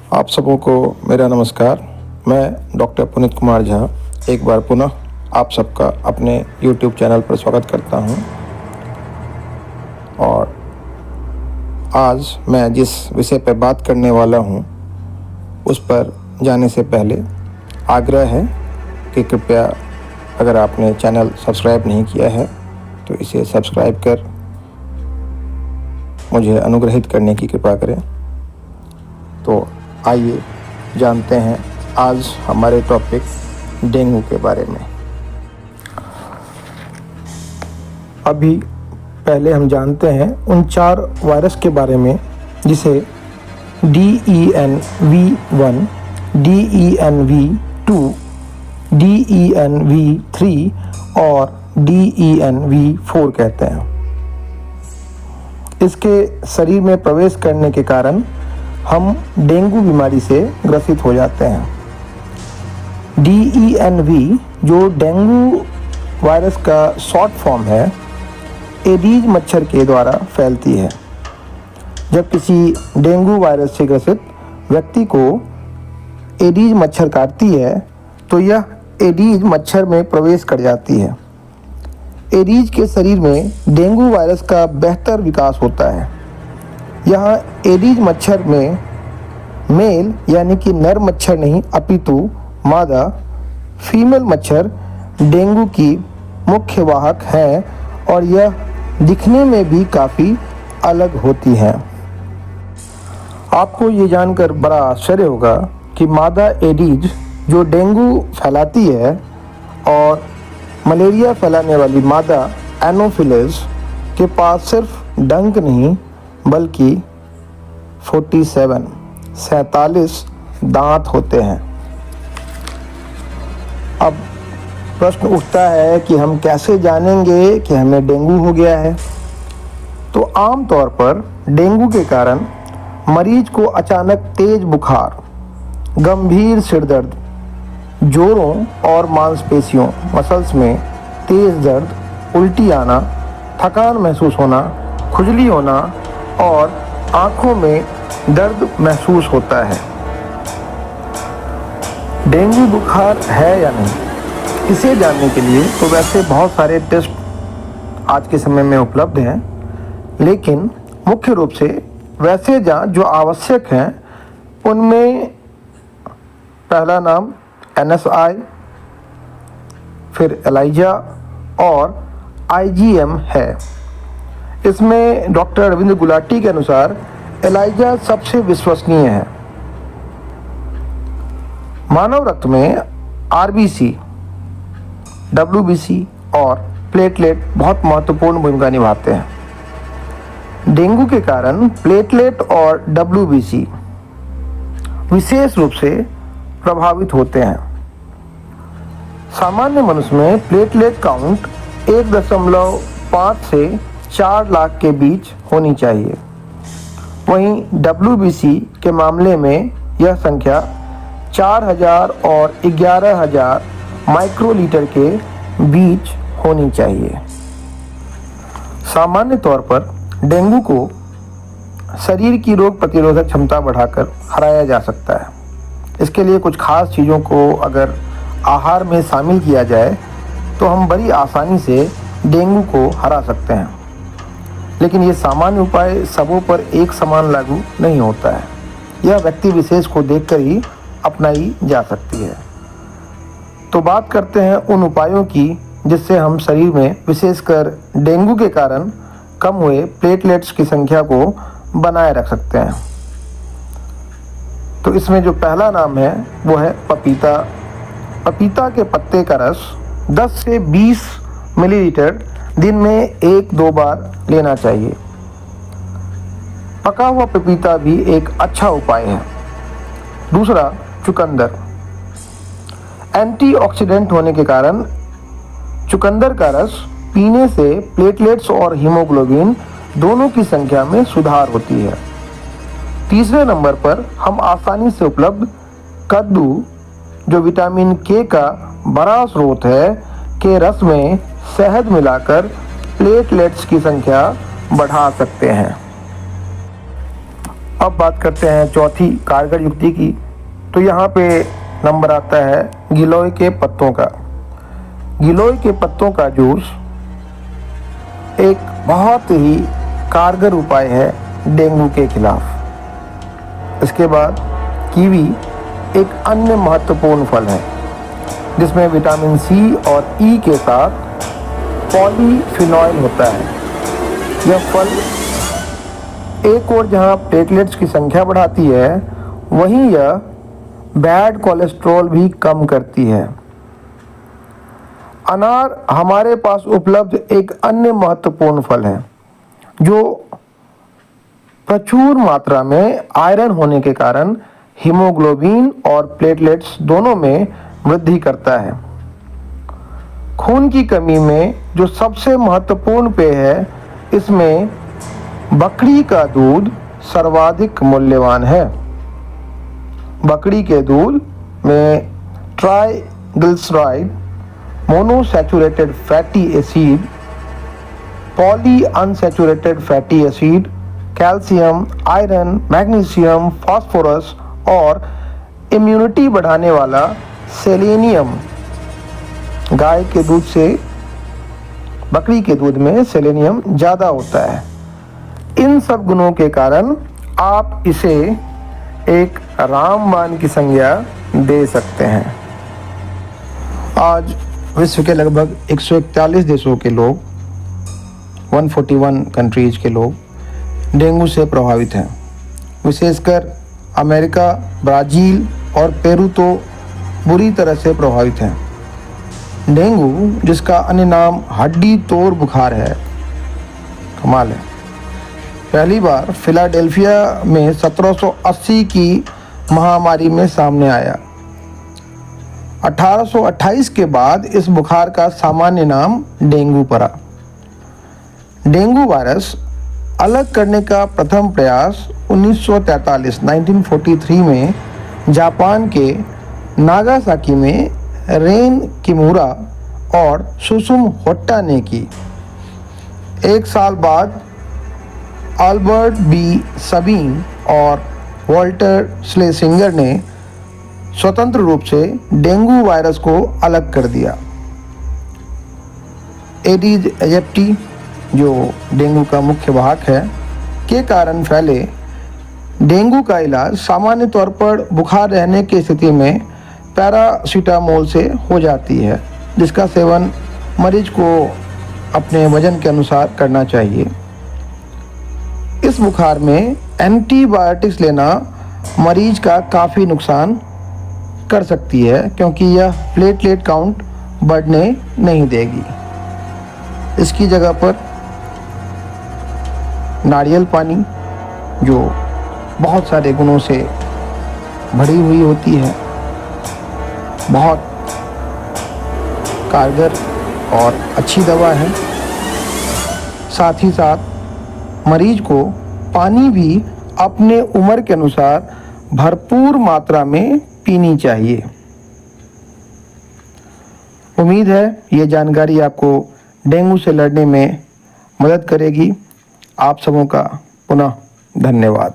आप सबों को मेरा नमस्कार। मैं डॉक्टर पुनीत कुमार झा एक बार पुनः आप सबका अपने YouTube चैनल पर स्वागत करता हूं। और आज मैं जिस विषय पर बात करने वाला हूं उस पर जाने से पहले आग्रह है कि कृपया अगर आपने चैनल सब्सक्राइब नहीं किया है तो इसे सब्सक्राइब कर मुझे अनुग्रहित करने की कृपा करें। तो आइए जानते हैं आज हमारे टॉपिक डेंगू के बारे में। अभी पहले हम जानते हैं उन 4 वायरस के बारे में जिसे DENV1, DENV2, DENV3 और DENV4 कहते हैं। इसके शरीर में प्रवेश करने के कारण हम डेंगू बीमारी से ग्रसित हो जाते हैं। DENV जो डेंगू वायरस का शॉर्ट फॉर्म है, एडीज मच्छर के द्वारा फैलती है। जब किसी डेंगू वायरस से ग्रसित व्यक्ति को एडीज मच्छर काटती है तो यह एडीज मच्छर में प्रवेश कर जाती है। एडीज के शरीर में डेंगू वायरस का बेहतर विकास होता है। यहाँ एडीज मच्छर में मेल यानी कि नर मच्छर नहीं अपितु मादा फीमेल मच्छर डेंगू की मुख्य वाहक हैं और यह दिखने में भी काफ़ी अलग होती हैं। आपको ये जानकर बड़ा आश्चर्य होगा कि मादा एडीज जो डेंगू फैलाती है और मलेरिया फैलाने वाली मादा एनोफिलिस के पास सिर्फ डंक नहीं बल्कि 47 दांत होते हैं। अब प्रश्न उठता है कि हम कैसे जानेंगे कि हमें डेंगू हो गया है। तो आमतौर पर डेंगू के कारण मरीज को अचानक तेज बुखार, गंभीर सिरदर्द, जोड़ों और मांसपेशियों मसल्स में तेज दर्द, उल्टी आना, थकान महसूस होना, खुजली होना और आंखों में दर्द महसूस होता है। डेंगू बुखार है या नहीं, इसे जानने के लिए तो वैसे बहुत सारे टेस्ट आज के समय में उपलब्ध हैं, लेकिन मुख्य रूप से वैसे जांच जो आवश्यक हैं उनमें पहला नाम NSI, फिर एलाइजा और IgM है। इसमें डॉक्टर रविंद्र गुलाटी के अनुसार एलाइजा सबसे विश्वसनीय है। मानव रक्त में RBC, WBC और प्लेटलेट बहुत महत्वपूर्ण भूमिका निभाते हैं। डेंगू के कारण प्लेटलेट और WBC विशेष रूप से प्रभावित होते हैं। सामान्य मनुष्य में प्लेटलेट काउंट 1.5 से 4 लाख के बीच होनी चाहिए। वहीं WBC के मामले में यह संख्या 4000 और 11000 माइक्रोलीटर के बीच होनी चाहिए। सामान्य तौर पर डेंगू को शरीर की रोग प्रतिरोधक क्षमता बढ़ाकर हराया जा सकता है। इसके लिए कुछ खास चीज़ों को अगर आहार में शामिल किया जाए तो हम बड़ी आसानी से डेंगू को हरा सकते हैं। लेकिन ये सामान्य उपाय सबों पर एक समान लागू नहीं होता है। यह व्यक्ति विशेष को देखकर ही अपनाई जा सकती है। तो बात करते हैं उन उपायों की जिससे हम शरीर में विशेषकर डेंगू के कारण कम हुए प्लेटलेट्स की संख्या को बनाए रख सकते हैं। तो इसमें जो पहला नाम है वो है पपीता। पपीता के पत्ते का रस 10 से 20 मिलीलीटर दिन में 1-2 बार लेना चाहिए। पका हुआ पपीता भी एक अच्छा उपाय है। दूसरा, चुकंदर। एंटीऑक्सीडेंट होने के कारण चुकंदर का रस पीने से प्लेटलेट्स और हीमोग्लोबिन दोनों की संख्या में सुधार होती है। तीसरे नंबर पर हम आसानी से उपलब्ध कद्दू, जो विटामिन के का बड़ा स्रोत है, के रस में शहद मिलाकर प्लेटलेट्स की संख्या बढ़ा सकते हैं। अब बात करते हैं चौथी कारगर युक्ति की। तो यहाँ पे नंबर आता है गिलोय के पत्तों का। गिलोय के पत्तों का जूस एक बहुत ही कारगर उपाय है डेंगू के खिलाफ। इसके बाद कीवी एक अन्य महत्वपूर्ण फल है जिसमें विटामिन सी और ई के साथ पॉलीफिनॉल होता है। यह फल एक और जहां प्लेटलेट्स की संख्या बढ़ाती है, वहीं यह बैड कोलेस्ट्रॉल भी कम करती है। अनार हमारे पास उपलब्ध एक अन्य महत्वपूर्ण फल है जो प्रचुर मात्रा में आयरन होने के कारण हीमोग्लोबिन और प्लेटलेट्स दोनों में वृद्धि करता है। खून की कमी में जो सबसे महत्वपूर्ण पेय है, इसमें बकरी का दूध सर्वाधिक मूल्यवान है। बकरी के दूध में triglyceride, monounsaturated fatty acid, polyunsaturated fatty acid, calcium, iron, magnesium, phosphorus और इम्यूनिटी बढ़ाने वाला सेलेनियम, गाय के दूध से बकरी के दूध में सेलेनियम ज़्यादा होता है। इन सब गुणों के कारण आप इसे एक रामबाण की संज्ञा दे सकते हैं। आज विश्व के लगभग 141 देशों के लोग, 141 कंट्रीज के लोग डेंगू से प्रभावित हैं। विशेषकर अमेरिका, ब्राज़ील और पेरू तो बुरी तरह से प्रभावित हैं। डेंगू, जिसका अन्य नाम हड्डी तोड़ बुखार है, कमाल है, पहली बार फिलाडेल्फिया में 1780 की महामारी में सामने आया। 1828 के बाद इस बुखार का सामान्य नाम डेंगू पड़ा। डेंगू वायरस अलग करने का प्रथम प्रयास 1943 में जापान के नागासाकी में रेन किमुरा और सुसुम होट्टा ने की। एक साल बाद अल्बर्ट बी सबीन और वॉल्टर स्लेसिंगर ने स्वतंत्र रूप से डेंगू वायरस को अलग कर दिया। एडिस एजिप्टी, जो डेंगू का मुख्य वाहक है, के कारण फैले डेंगू का इलाज सामान्य तौर पर बुखार रहने की स्थिति में पैरासीटामोल से हो जाती है, जिसका सेवन मरीज को अपने वजन के अनुसार करना चाहिए। इस बुखार में एंटीबायोटिक्स लेना मरीज का काफ़ी नुकसान कर सकती है, क्योंकि यह प्लेटलेट काउंट बढ़ने नहीं देगी। इसकी जगह पर नारियल पानी, जो बहुत सारे गुणों से भरी हुई होती है, बहुत कारगर और अच्छी दवा है। साथ ही साथ मरीज को पानी भी अपने उम्र के अनुसार भरपूर मात्रा में पीनी चाहिए। उम्मीद है ये जानकारी आपको डेंगू से लड़ने में मदद करेगी। आप सबों का पुनः धन्यवाद।